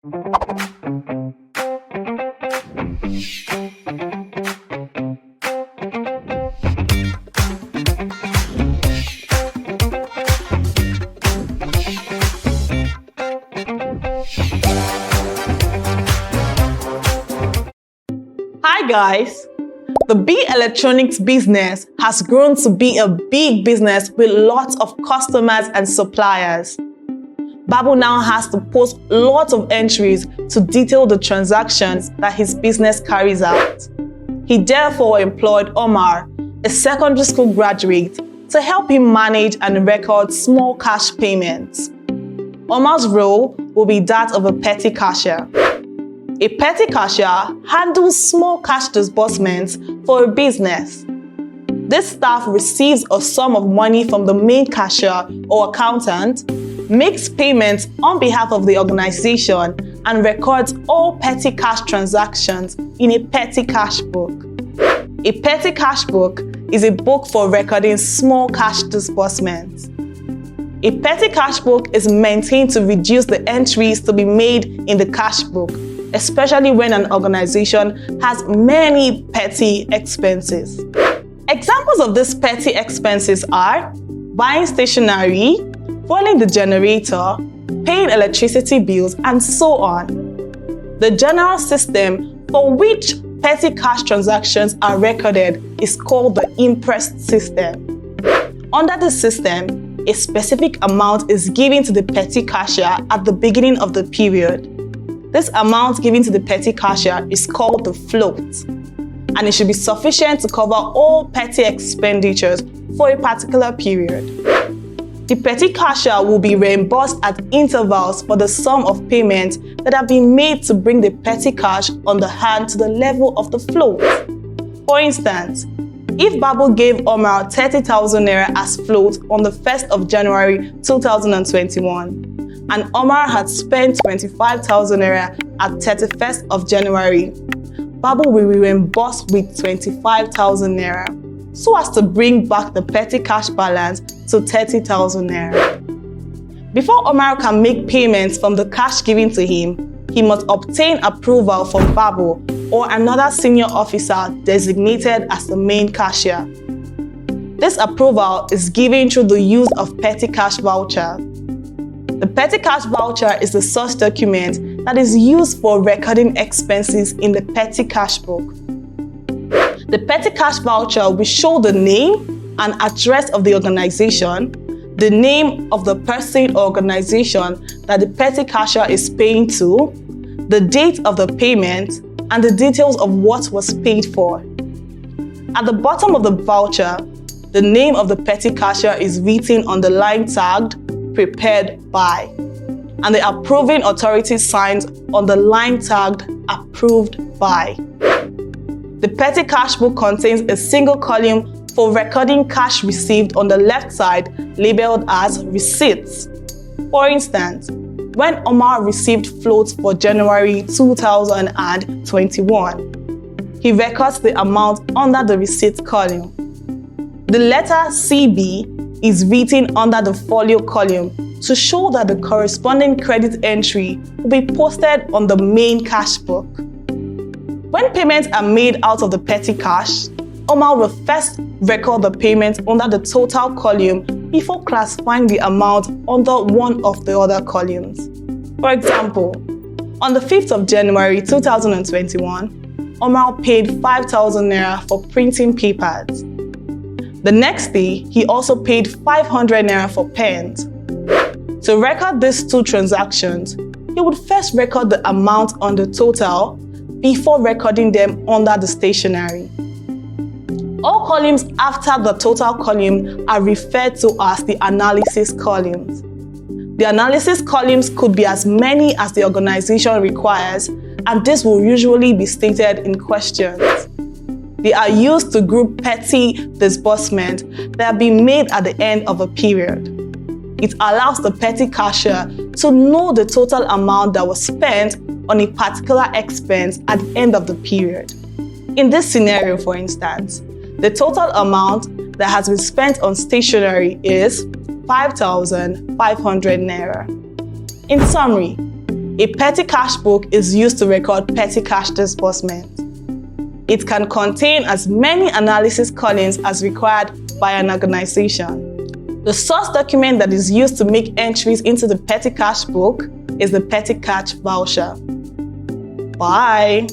Hi guys! The B Electronics business has grown to be a big business with lots of customers and suppliers. Babu now has to post lots of entries to detail the transactions that his business carries out. He therefore employed Omar, a secondary school graduate, to help him manage and record small cash payments. Omar's role will be that of a petty cashier. A petty cashier handles small cash disbursements for a business. This staff receives a sum of money from the main cashier or accountant, makes payments on behalf of the organization, and records all petty cash transactions in a petty cash book. A petty cash book is a book for recording small cash disbursements. A petty cash book is maintained to reduce the entries to be made in the cash book, especially when an organization has many petty expenses. Examples of these petty expenses are buying stationery, fueling the generator, paying electricity bills, and so on. The general system for which petty cash transactions are recorded is called the imprest system. Under the system, a specific amount is given to the petty cashier at the beginning of the period. This amount given to the petty cashier is called the float, and it should be sufficient to cover all petty expenditures for a particular period. The petty cashier will be reimbursed at intervals for the sum of payments that have been made to bring the petty cash on the hand to the level of the float. For instance, if Babu gave Omar 30,000 naira as float on the 1st of January 2021, and Omar had spent 25,000 naira at 31st of January, Babu will be reimbursed with 25,000 naira, so as to bring back the petty cash balance to 30,000 naira. Before Omar can make payments from the cash given to him, he must obtain approval from Babu or another senior officer designated as the main cashier. This approval is given through the use of petty cash voucher. The petty cash voucher is the source document that is used for recording expenses in the petty cash book. The petty cash voucher will show the name and address of the organization, the name of the person or organization that the petty cashier is paying to, the date of the payment, and the details of what was paid for. At the bottom of the voucher, the name of the petty cashier is written on the line tagged "Prepared by," and the approving authority signs on the line tagged "Approved by." The petty cash book contains a single column for recording cash received on the left side labeled as Receipts. For instance, when Omar received floats for January 2021, he records the amount under the Receipts column. The letter CB is written under the folio column to show that the corresponding credit entry will be posted on the main cash book. When payments are made out of the petty cash, Omar will first record the payment under the total column before classifying the amount under one of the other columns. For example, on the 5th of January 2021, Omar paid 5,000 naira for printing papers. The next day, he also paid 500 naira for pens. To record these two transactions, he would first record the amount on the total before recording them under the stationery. All columns after the total column are referred to as the analysis columns. The analysis columns could be as many as the organization requires, and this will usually be stated in questions. They are used to group petty disbursements that have been made at the end of a period. It allows the petty cashier to know the total amount that was spent on a particular expense at the end of the period. In this scenario, for instance, the total amount that has been spent on stationery is 5,500 naira. In summary, A petty cash book is used to record petty cash disbursement. It can contain as many analysis columns as required by an organization. The source document that is used to make entries into the petty cash book is the petty cash voucher. Bye.